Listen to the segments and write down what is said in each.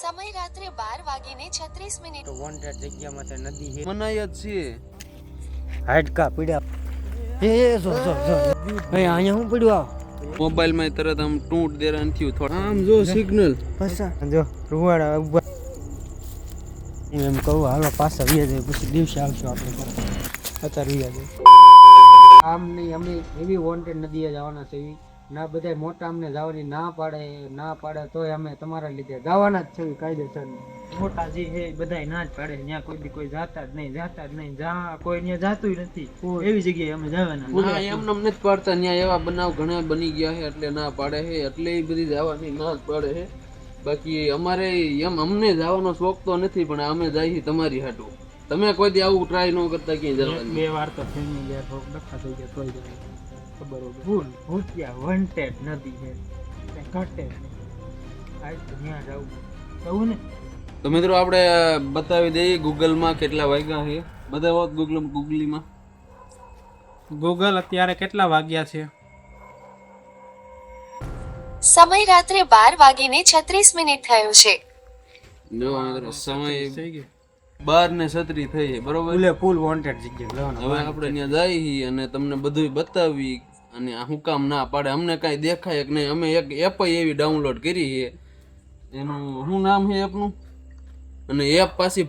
સમય રાત્રે 12:36 તો વોન્ટેડ જગ્યામાં તે નદી છે મનાય જ છે. હાડકા પીડ્યા એ જો ભાઈ અહીંયા હું પડ્યું મોબાઈલ માં તરત આમ ટૂંટ દેરાન થયું થોડા આમ જો સિગ્નલ પાછા જો રૂવાડા ઉભા હું એમ કહું હાલો પાછા વ્યા જાય પછી દિવસે આવશું આપણે અત્યારે વ્યા જાય આમ નહીં અમે એવી વોન્ટેડ નદીએ જવાના છે એવી ના બધા મોટા અમને જવાની ના પાડે તોય અમે તમારા લીધે જવાના જ છે કાયદેસર મોટા જે છે બધા ના જ પાડે ત્યાં કોઈ જાતા જ નહીં જા કોઈ ત્યાં જાતું નથી એવી જગ્યાએ અમે જવાના એમને નથી પાડતા. ત્યાં એવા બનાવ ઘણા બની ગયા છે એટલે ના પાડે છે, એટલે એ બધી જવાની ના જ પાડે છે. બાકી અમારે એમ અમને જવાનો શોખ તો નથી, પણ અમે જાય તમારી હાટું. તમે કોઈ દી આવું ટ્રાય ન કરતા ક્યાંય જવાનું? બે વાર તો ફેમિલી ગયા થોક ડખા થઈ ગયા તોય જાય ખબર હોય ભૂલ ભૂતિયા વોન્ટેડ નદી છે ઘટે આજ તો ત્યાં જવું ને. તો મિત્રો આપણે બતાવી દઈએ ગૂગલમાં કેટલા વાગ્યા છે. બતાવો ગૂગલીમાં. ગૂગલ અત્યારે કેટલા વાગ્યા છે? સમય રાત્રે 12:36 થયો છે. જો મિત્રો સમય 12:36 થઈ છે, બરોબર. ફૂલ વોન્ટેડ જગ્યા હવે આપણે ત્યાં જઈએ અને તમને બધું બતાવી. અને હું કામ ના પાડે અમને કાંઈ દેખાય કે નહીં. અમે એક એપ એવી ડાઉનલોડ કરી છે, એનું શું નામ છે એપનું? અને એપ પાછી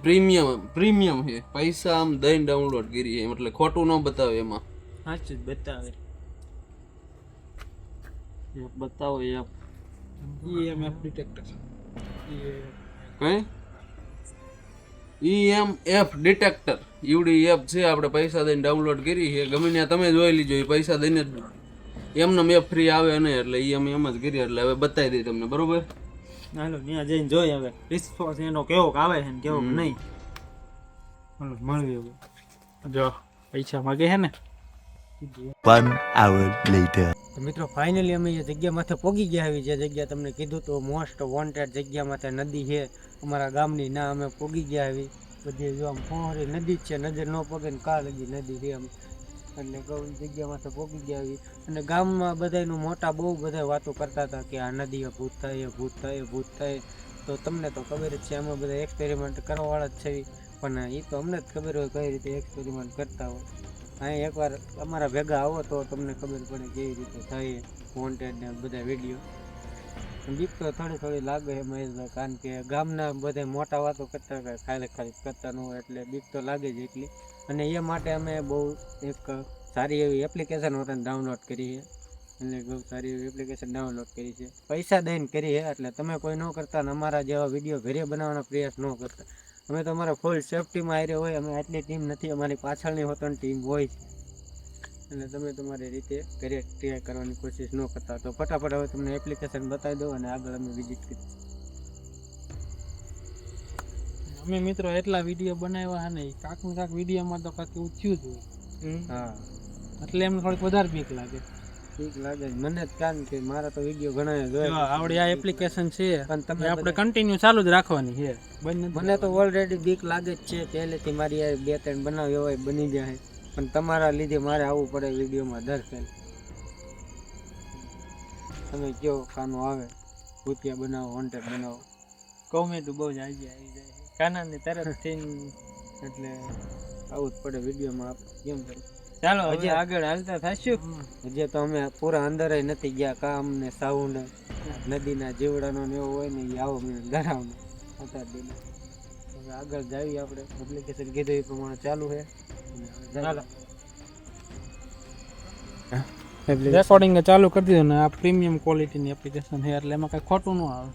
પ્રીમિયમ છે, પૈસા આમ દઈને ડાઉનલોડ કરી છે, એટલે ખોટું ન બતાવે એમાં. સાચું જ બતાવે. એપ બતાવો એપ. EMF detector. કઈ EMF ડિટેક્ટર એવડી એપ છે, આપણે પૈસા દઈને ડાઉનલોડ કરી છે. ગમે ત્યાં તમે જોઈ લીજો, એ પૈસા દઈને એમને એપ ફ્રી આવે ને, એટલે એ અમે એમ જ કરીએ. એટલે હવે બતાવી દઈએ તમને, બરોબર. હાલો ત્યાં જઈને જોઈએ હવે રિસ્પોન્સ એનો કેવો આવે છે ને કેવો નહીં. હાલો મળવી હવે જો પૈસા માગે છે ને. 1 hour later. તો મિત્રો ફાઇનલી અમે એ જગ્યા માથે પહોંચી ગયા આવી જે જગ્યા તમને કીધું તો મોસ્ટ વોન્ટેડ જગ્યા માથે નદી છે અમારા ગામની. ના અમે પહોંચી ગયા આવી બધી જો આમ પહોંચી નદી જ છે, નજર ન પગે ને કા લગી નદી છે એમ. એટલે કહું જગ્યા માથે પહોંચી ગયા આવી. અને ગામમાં બધાનું મોટા બહુ બધા વાતો કરતા હતા કે આ નદી ભૂત થાય. તો તમને તો ખબર જ છે આમાં બધા એક્સપેરિમેન્ટ કરવાવાળા જ છે, પણ એ તો અમને જ ખબર હોય કઈ રીતે એક્સપેરિમેન્ટ કરતા હોય. અહીં એકવાર અમારા ભેગા આવો તો તમને ખબર પડે કેવી રીતે થાય વોન્ટેડ ને બધા વિડીયો. બીક તો થોડી લાગે છે મહેશભાઈ, કારણ કે ગામના બધા મોટા વાતો કરતા હોય ખાલી કરતા ન હોય, એટલે બીક તો લાગે જ એટલી. અને એ માટે અમે બહુ એક સારી એવી એપ્લિકેશન ડાઉનલોડ કરી છે. એટલે બહુ સારી એવી એપ્લિકેશન ડાઉનલોડ કરી છે, પૈસા દઈને કરી છે. એટલે તમે કોઈ ન કરતા ને અમારા જેવા વિડીયો ઘરે બનાવવાનો પ્રયાસ ન કરતા. અમે તો અમારા ફૂલ સેફટીમાં આવી હોય. અમે આટલી ટીમ નથી, અમારી પાછળની હોતની ટીમ હોય છે. એટલે તમે તમારી રીતે ઘરે ટ્રાય કરવાની કોશિશ ન કરતા. તો ફટાફટ હવે તમને એપ્લિકેશન બતાવી દો અને આગળ અમે વિઝિટ કરી. અમે મિત્રો એટલા વિડીયો બનાવ્યા ને કાંક વિડીયોમાં તો કાંક એવું થયું જ હોય. હા એટલે એમને થોડીક વધારે બીક લાગે. ઠીક લાગે મને જ, કારણ કે મારા તો વિડીયો ઘણા જોયા. આવડી આ એપ્લિકેશન છે પણ તમે આપણે કન્ટિન્યુ ચાલુ જ રાખવાની છે. મને તો ઓલરેડી બીક લાગે જ છે પહેલેથી. મારી આ 2-3 બનાવ્યો હોય બની જાય, પણ તમારા લીધે મારે આવવું પડે વિડીયોમાં દર ફેલ. તમે કયો કાનો આવે ભૂતિયા બનાવો વોન્ટેડ બનાવો, કોમેન્ટ બહુ જ આવી જાય કાનાને તરત થઈને. એટલે આવું જ પડે વિડીયોમાં આપણે કેમ કરીએ. ચાલો હજી આગળ હાલતા થશું. હજી તો અમે પૂરા અંદર નથી ગયા. કામ ને સાઉન્ડ નદીના જીવડાનો ને એવો હોય ને એ આવો મને ડરાવનો અત્યારે. હવે આગળ જાવી આપણે એપ્લિકેશન કીધું એ પ્રમાણે ચાલુ છે. રેકોર્ડિંગ ચાલુ કરી દીધું ને આ પ્રીમિયમ ક્વોલિટીની એપ્લિકેશન છે, એટલે એમાં કઈ ખોટું ન આવે.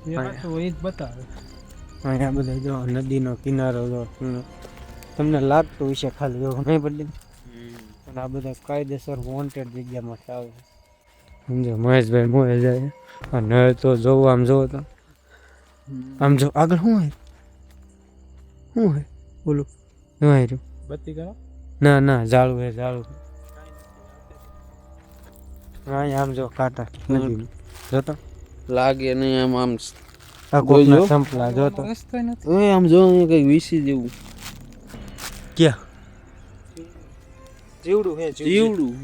એ વાત હોય જ બતાવે. અહીંયા બધા જો નદીનો કિનારો જો તમને લાગતું હશે ખાલી એવું નહીં બદલી, પણ આ બધા કાયદેસર વોન્ટેડ જગ્યામાં આવે. સમજો મહેશભાઈ મોએ જાય અને તો જોવું આમ જોવો તો આમ જો આગળ શું હે બોલું ન રહ્યું બત્તી કરો. ના ઝાડું હે અહીંયા આમ જો કાંટા નદી જોતો લાગે નહીં આમ આમ આ કોકના સંપલા જોતો આમ જો કઈ વીસી જેવું ક્યાં જીવડું હે જીવડું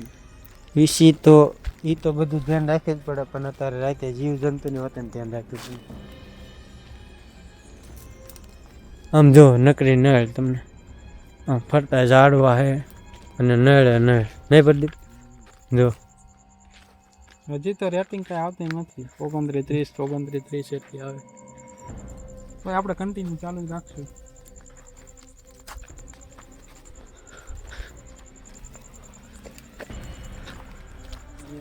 વીસી તો એ તો બધું ધ્યાન રાખવું જ પડે, પણ અત્યારે રાતે જીવ જંતુની વતન ધ્યાન રાખવું પડે. આમ જો નકરી નળ તમને આમ ફરતા ઝાડવા હે અને નળ નહીં બદલી જો. હજી તો રેટિંગ કઈ આવતી નથી. 29, 30 એટલી આવે. તો આપણે કન્ટિન્યુ ચાલુ જ રાખશું.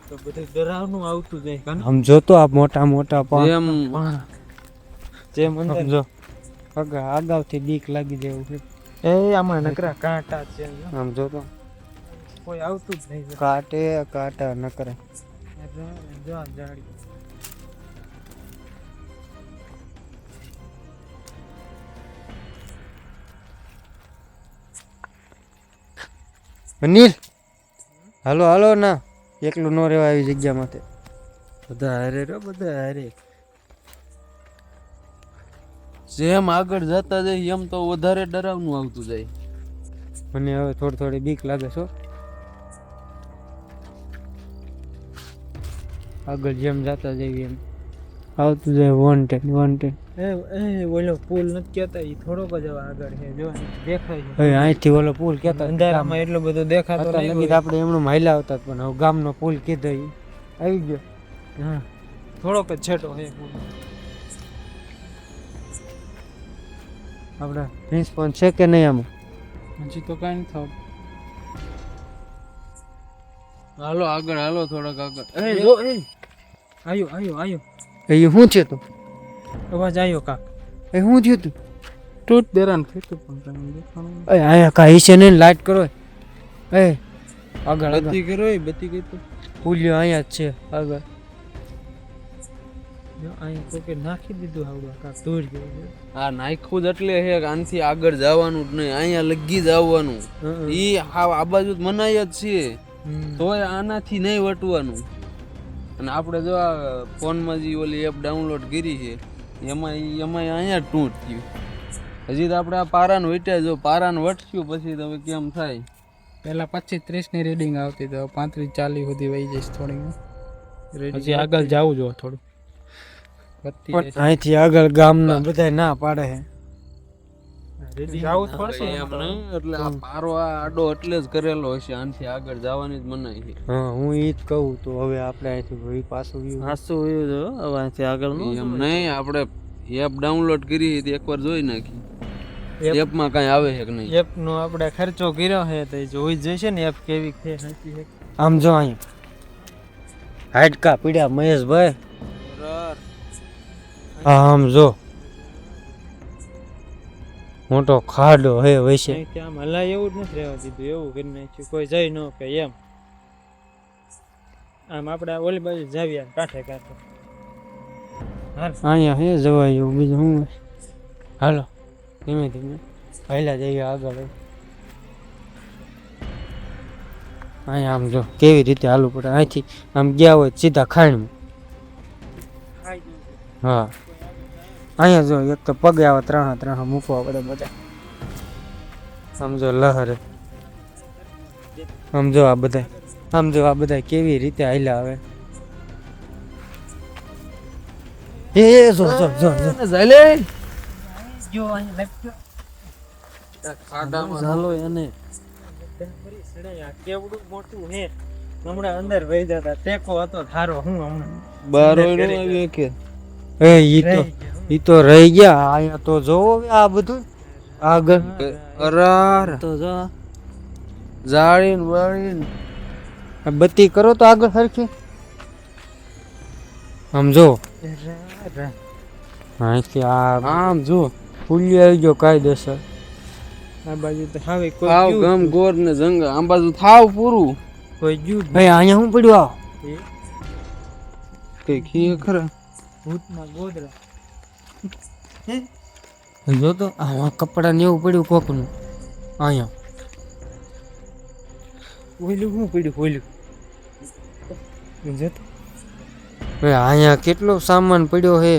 તો બધું ડરાવનું આવતું જાય. આમ જોતો આ મોટા મોટા જેમ જેમ સમજો અગાઉથી બીક લાગી જાય છે. એ આમાં નકરા કાંટા છે. આમ જોતો કોઈ આવતું જ નહીં. કાંટા નકરા. જો આ જાડી. અનિલ હાલો હાલો ના એકલું ન રહેવાય આવી જગ્યામાંથી. બધા હારે રો બધા હારે. જેમ આગળ જતા જાય એમ તો વધારે ડરાવનું આવતું જાય. મને હવે થોડી થોડી બીક લાગે છો. આગળ જેમ જતા જઈએ એમ આવતું જાય વોન્ટેડ. એ ઓલો પુલ નથી કહેતા, એ થોડોક જ હવે આગળ છે. જો દેખાય છે. હવે અહીંથી ઓલો પુલ કેતા અંધારામાં એટલું બધું દેખાતો નહીં. લગી આપણે એમનું માયલા આવતા પણ હવે ગામનો પુલ કીધો ઈ આવી ગયો. હા, થોડોક જ છેટો છે પુલ. આપણે રિસ્પોન્સ છે કે નહીં આમાં? હજી તો કાંઈ નથી થતું. હાલો આગળ હાલો થોડાક આગળ. આયો એ શું છે તું? અવાજ આવ્યો કા. એ શું થયું તું? તૂટ દેરાન થયું પણ તમને દેખાણું. એ આયા કાંઈ છે નહીં, લાઈટ કરો. એ આગળ બત્તી કરો એ બત્તી કઈ તો પુલિયો અહીંયા જ છે આગળ. જો અહીં કોકે નાખી દીધું આવડું કા દૂર ગયું. આ નાખ્યું જ એટલે હે કે આનથી આગળ જવાનું જ નહીં, અહીંયા લગી જ આવવાનું. ઈ આ બાજુ જ મનાય જ છે, તોય આનાથી નહીં વટવાનું. અને આપણે જો આ ફોનમાં જે ઓલી એપ ડાઉનલોડ કરી છે એમાં અહીંયા જ ટૂંટ થયું. હજી તો આપણે આ પારાને વટ્યા, જો પારાને વટશું પછી તમે કેમ થાય. પહેલા 25-30 ની રીડિંગ આવતી તો 35-40 સુધી વહી જઈશ થોડી. હજી આગળ જાવું જો થોડું. પણ અહીંથી આગળ ગામના બધા ના પાડે છે. જાવું જ પડશે એમ નહીં, એટલે આ પારો આ આડો એટલે જ કરેલો હશે, આનાથી આગળ જવાની જ મનાઈ છે. હા હું ઈ જ કહું. તો હવે આપણે અહીંથી પાછું હાસું હવે અહીંથી આગળ એમ નહીં, આપણે એપ ડાઉનલોડ કરી હતી એકવાર જોઈ નાખી. એપમાં કાંઈ આવે છે કે નહીં. એપ નો આપણે ખર્ચો કર્યો છે તો જોઈ જશે ને એપ કેવી છે. આમ જો અહીંયા હાડકા પીડ્યા મહેશભાઈ. આમ જો મોટો ખાડો હે વૈસે. આમ હલાય એવું જ નથી રહેવા દીધું, એવું કરી નાખ્યું કોઈ જઈ ન કે એમ. આમ આપણે ઓલી બાજુ જાવીએ કાંઠે કાંઠે. અહીંયા હે જવાય એવું બીજું શું? હાલો ધીમે ધીમે પહેલા જઈએ આગળ. અહીંયા આમ જો કેવી રીતે હાલવું પડે. અહીંથી આમ ગયા હોય સીધા ખાઈણમાં. હા અહીંયા જો એક તો પગે આવે ત્રણ મૂકવા પડે બધા. સમજો લહરે. સમજો આ બધા કેવી રીતે હાલ્યા આવે. એ જો જો જો ઝાલે જો અહીં લખજો ખાડામાં ઝાલો એને કેવડું મોટું હે. હમણાં અંદર વહી જતા ટેકો હતો થારો. હું હમણાં બાર આવ્યો કે એ ઈ તો રહી ગયા. અહીંયા તો જોવો આ બધું આગળ અરાર તો જા જાળીન વાળીન બત્તી કરો તો આગળ સરખી. આમ જો અહીંથી આમ જો ફૂલી આવી ગયો કાયદેસર. આ બાજુ તો હવે થાવ કોઈ ગમ ગોર ને જંગ આમ બાજુ થાવ પૂરું. કોઈ ગયું ભાઈ અહીંયા શું પડ્યું? આવ કઈ ખીએ ખરા ભૂતના ગોદરા. જો તો આમાં કપડા ને એવું પડ્યું કોકનું. અહીંયા ઓલું શું પડ્યું ઓલું જતો. ભાઈ અહીંયા કેટલો સામાન પડ્યો હે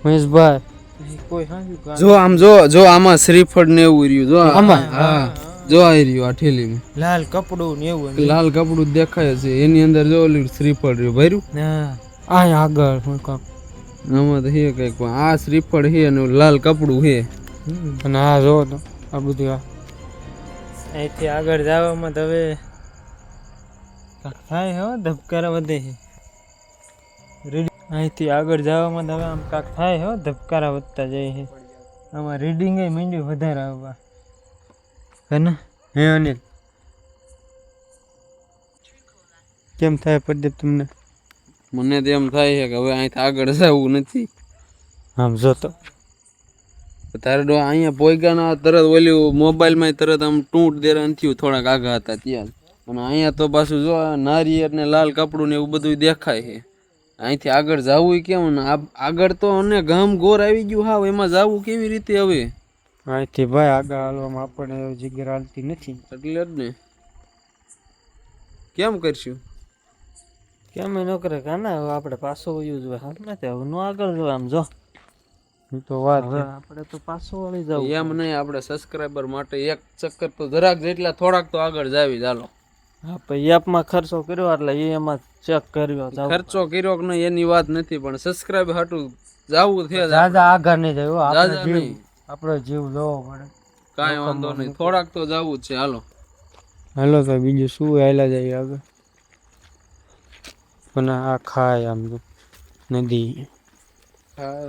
મહેશભાઈ. કોઈ હાંજુ જો આમ જો આમાં શ્રીફળ ને એવું રહ્યું જો આમાં હા જો આવી રહ્યું આ ઠેલીમાં લાલ કપડું ને એવું લાલ કપડું દેખાય છે એની અંદર જો ઓલું શ્રીફળ રહ્યું ભર્યું ના આ આગળ હું કાપ આમાં તો હે કઈક પણ આ શ્રીફળ હે અને લાલ કપડું હે અને આ જો તો આ બધું આ અહીંથી આગળ જવામાં તો હવે કાંઈક થાય હો ધબકારા વધે છે અહીંથી આગળ જવામાં તો હવે આમ કાંઈક થાય હો ધબકારા વધતા જાય છે આમાં રીડિંગ એ મીંડ્યું વધારે આવવા હે ને હે અનિલ કેમ થાય પ્રદીપ તમને મને તો એમ થાય છે કે હવે અહીંથી આગળ જવું નથી આમ જોતો તારે ડો અહીંયા પોઈગાના તરત ઓલું મોબાઈલમાં તરત આમ ટૂંટ દેરા થયું થોડાક આગા હતા ત્યાં અને અહીંયા તો પાછું જો નારિયેળ ને લાલ કપડું ને એવું બધું દેખાય છે અહીંથી આગળ જવું કેમ ને આગળ તો અને ગામ ગોર આવી ગયું હાવ એમાં જવું કેવી રીતે હવે અહીંથી ભાઈ આગળ હાલવામાં આપણને એવી જગ્યા હાલતી નથી એટલે જ ને કેમ કરશું કેમ એ ન કરે કાના હવે આપણે પાછો યુઝ હોય હાલ નથી હવે નો આગળ જો આમ જો તો વાત હવે આપણે તો પાછો વળી જવું એમ નહીં આપણે સબસ્ક્રાઈબર માટે એક ચક્કર તો જરાક જેટલા થોડાક તો આગળ જાવી ચાલો હા પછી એપમાં ખર્ચો કર્યો એટલે એમાં ચેક કર્યો ખર્ચો કર્યો કે નહીં એની વાત નથી પણ સબસ્ક્રાઈબ હાટું જાવું છે દાદા આગળ નહીં જાય દાદા નહીં આપણો જીવ લેવો પડે કાંઈ વાંધો નહીં થોડાક તો જાવું જ છે હાલો હાલો તો બીજું શું હાલ્યા જાય આગળ પણ આ ખાય આમ જો નદી આ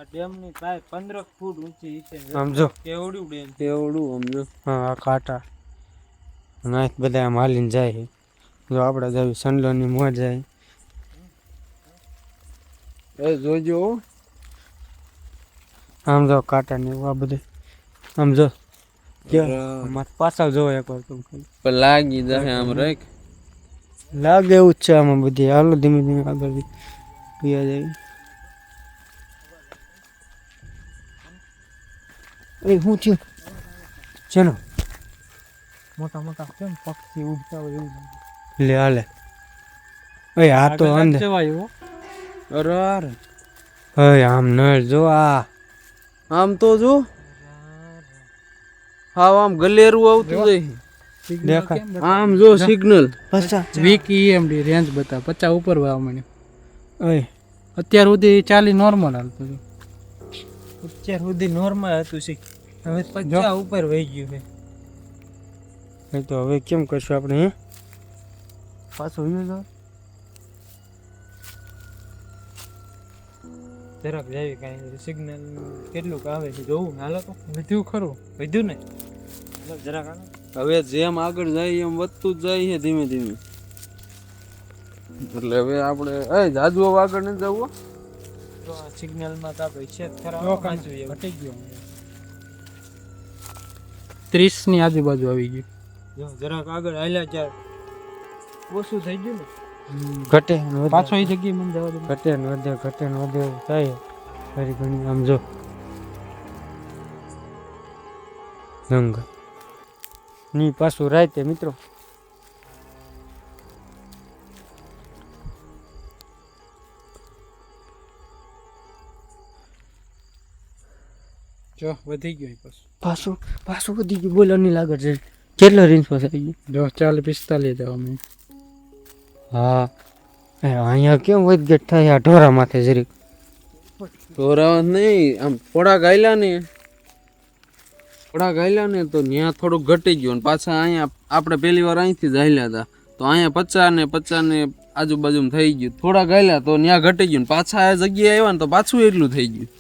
ડેમની પ્રાય 15 ફૂટ ઊંચી છે આમ જો કેવડું ડેમ કેવડું સમજો હા આ કાંટા અને બધા આમ હાલીને જાય છે જો આપણે જાવી સંડલોની મોજ જાય એ જોજો આમ જો કાંટા ને એવું આ બધે આમ જો પાછા જો એકવાર પણ લાગી જાય આમ રાખ લાગે એવું જ છે આમાં બધી હાલો ધીમે ધીમે આગળ પીયા જાય એ શું થયું ચલો મોટા મોટા કેમ પક્ષી ઉડતા હોય એવું લે હાલે ઓય આ તો અંદર જવાય અરે અરે ઓય આમ નળ જો આ આમ તો જો હા આમ ગલેરું આવતું જાય દેખાય આમ જો સિગ્નલ પછા વીક EMD રેન્જ બતા 50 ઉપર વાવ મને ઓય અત્યાર સુધી 40 નોર્મલ હાલતું હતું અત્યાર સુધી નોર્મલ હતું છે હવે 50 ઉપર વહી ગયું છે તો હવે કેમ કરશું આપણે હે પાછો યુઝ જરાક જાવી કાંઈ સિગ્નલ કેટલું આવે છે જોવું હાલો તો વધ્યું ખરું વધ્યું ને જરાક હાલો હવે જેમ આગળ જાય એમ વધતું જ જાય છે ધીમે ધીમે એટલે હવે આપણે જાજુ આગળ નથી જવું તો સિગ્નલમાં તો આપણે છે ખરા કાંચું એવું ઘટી ગયો 30 ની આજુબાજુ આવી ગયું જો જરાક આગળ હાલ્યા ચાર ઓછું થઈ ગયું ને ઘટે પાછો એ જગ્યાએ મને જવા દે ઘટે ને વધે થાય ફરી ઘણી આમ જો રંગ ની પાછું રાતે મિત્રો જો વધી ગયું પાછું વધી ગયું બોલો નહીં લાગે છે કેટલો રેન્જ પાસે આવી ગયો જો 40-45 જવા મેં હા અહીંયા કેમ વધઘટ થાય આ ઢોરા માથે જરીક ઢોરાવા નહીં આમ થોડા ગાયલા ને તો ત્યાં થોડુંક ઘટી ગયું અને પાછા અહીંયા આપણે પહેલી વાર અહીંથી જ હાલ્યા હતા તો અહીંયા 50 ને આજુબાજુમાં થઈ ગયું થોડા ગાયલા તો ત્યાં ઘટી ગયું પાછા આ જગ્યાએ આવ્યા ને તો પાછું એટલું થઈ ગયું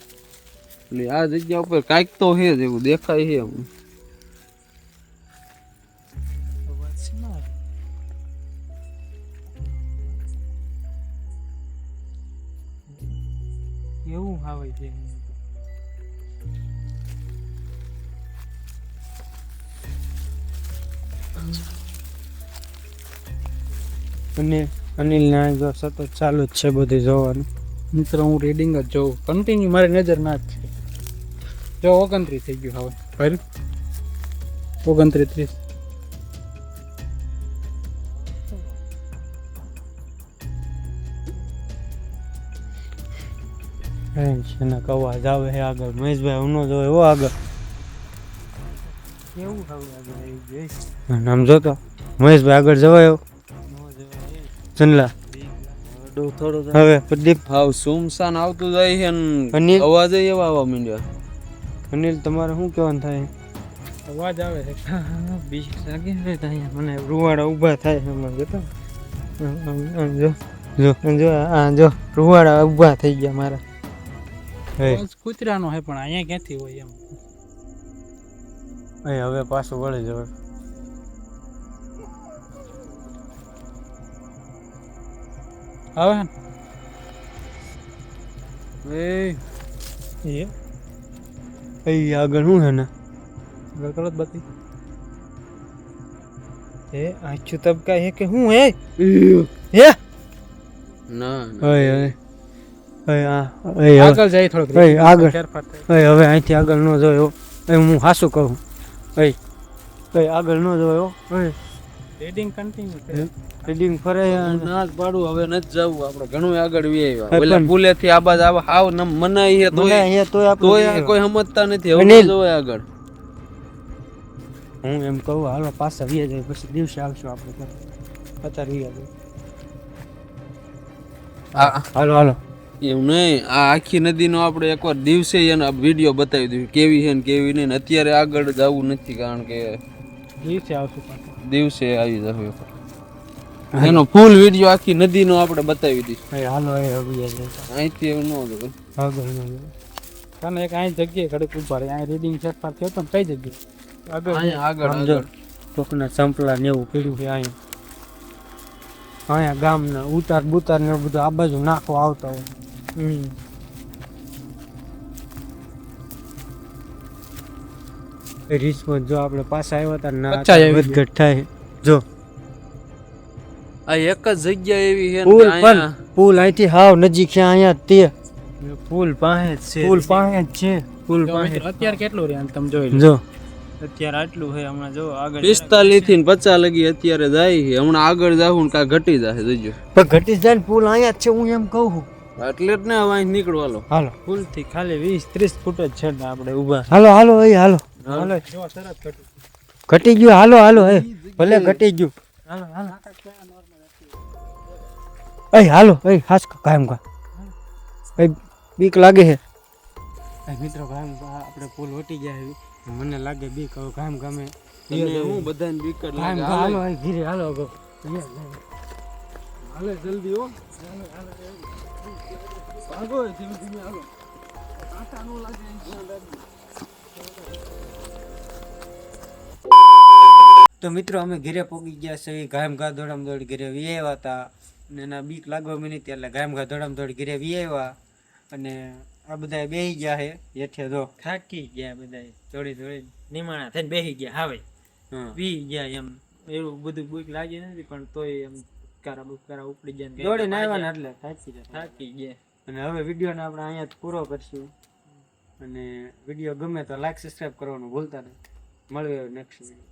એટલે આ જગ્યા ઉપર કાંઈક તો છે જ એવું દેખાય છે એમ એવું આવે છે અને અનિલ ના જો સતત ચાલુ જ છે બધું જોવાનું મિત્ર હું રીડિંગ જ જોઉં કન્ટિન્યુ મારી નજર ના જ છે જો 29 થઈ ગયું હવે ફરી 29-30 એના અવાજ આવે છે આગળ મહેશભાઈ હું નો જોવે એવો આગળ કેવું ખાવું આગળ આવી ગયું અને આમ જોતો મહેશભાઈ આગળ જવાયો ચંદલા હવે પ્રદીપ હાવ સુમસાન આવતું જાય છે ને અનિલ અવાજ એવા આવવા માંડ્યા. અનિલ તમારે શું કહેવાનું થાય અવાજ આવે છે બીક લાગે છે અહીંયા મને રૂવાડા ઊભા થાય છે એમાં જોતો જો જો જો આ જો રૂવાડા ઊભા થઈ ગયા મારા હે અવાજ કૂતરાનો હે પણ અહીંયા ક્યાંથી હોય એમ હવે પાછું વળી જવાય આવે એ આગળ શું છે ને આગળ કરો જ બતી એ આછું તબકા હે કે શું હે હે ના ઓય ઓય ઓય આ આગળ જાય થોડોક ઓય આગળ ફેરફાર થાય ઓય હવે અહીંથી આગળ ન જોયો ઓય હું હાસું કહું ઓય ઓય આગળ ન જોયો ઓય રીડિંગ કન્ટિન્યુ કરે રીડિંગ ફરે ના જ પાડું હવે નથી જવું આપણે ઘણું આગળ વી આવ્યા પણ- ઓલા પુલેથી આ બાજ આવ હાવ મનાઈ છે મને અહીંયા તોય તોય આપણે કોઈ સમજતા નથી હવે અનિલ. ન જવાય આગળ. હું એમ કહું હાલો પાછા વીએ જાય પછી દિવસે આવશું આપણે ઘરે. અત્યારે વીએ જાય હાલો હાલો એવું નહીં આ આખી નદીનો આપણે એકવાર દિવસે એનો વિડીયો બતાવી દીધું કેવી છે ને કેવી નહીં ને અત્યારે આગળ જવું નથી કારણ કે દિવસે આવશું પાછું દિવસે આવી જવું એકવાર. એનો ફૂલ વિડીયો આખી નદીનો આપણે બતાવી દઈશું. હવે હાલો એ વીએ જાય અહીંથી એવું ન હોય. આગળ ન જાય કારણ એક અહીં જગ્યાએ ઘડીક ઉભા રહે અહીં રીડિંગ ફેરફાર થયો તો ને કઈ જગ્યાએ આગળ અહીંયા આગળ સમજો આગળ કોકના સંપલા ને એવું પીડ્યું છે અહીંયા ગામના ઉતાર બુતાર ને એવું બધું આ બાજુ નાખવા આવતા હોય રિસ્પોન્સ જો આપણે પાછા આવ્યા હતા ના પચાસ આવી વધઘટ થાય જો આ એક જ જગ્યા એવી છે ને પુલ કે પણ અહીંયા પુલ અહીંથી હાવ નજીક છે અહીંયા તે પુલ પાસે જ છે પુલ પાસે જ છે પુલ જો પાસે મિત્રો, અત્યારે કેટલું રે તમે જોઈ લો જો અત્યારે આટલું છે હમણાં જો આગળ 45 થી ને 50 લગી અત્યારે જાય છે. હમણાં આગળ જાવું ને કાં ઘટી જાય જોજો. પણ ઘટી જાય ને પુલ અહીંયા જ છે હું એમ કહું છું એટલે જ ને હવે અહીં નીકળવાલો. હાલો પુલ થી ખાલી 20-30 ફૂટ જ છે ને આપણે ઊભા હાલો હાલો એ હાલો હાલો જો તરત કટું ઘટી ગયું હાલો હાલો એ ભલે ઘટી ગયું હાલો હાલો એ હાલો એ હાસ કાયમ કા એ બીક લાગે છે એ મિત્રો કાયમ આપણે પુલ વટી ગયા છે મને લાગે બીક હવે કાયમ ગામે તને હું બધાને બીક જ કાયમ લાગે. હાલો એ ઘીરે હાલો અગો હાલે જલ્દી હો. ભાગો ધીમે ધીમે હાલો. કાંટા નો લાગે એમ ધ્યાન રાખજો. તો મિત્રો અમે ઘરે પોગી ગયા છે ગાયમ ઘા દોડામ દોડ ઘરે વી આવ્યા હતા અને એના બીક લાગવા મની એટલે ગાયમ ઘા દોડામ દોડ ઘરે વી આવ્યા અને આ બધા બેહી ગયા છે હેઠે જો થાકી ગયા બધા થોડી થોડી નિમાણા થઈને બેસી ગયા હવે પી ગયા એમ એવું બધું બીક લાગી નથી પણ તોય એમ બુકારા ઉપડી ગયા ને દોડીને આવ્યા ને એટલે થાકી ગયા થાકી ગયા અને હવે વિડીયોને આપણે અહીંયા જ પૂરો કરશું અને વિડીયો ગમે તો લાઈક સબસ્ક્રાઈબ કરવાનું ભૂલતા નહીં મળીએ નેક્સ્ટ વિડીયો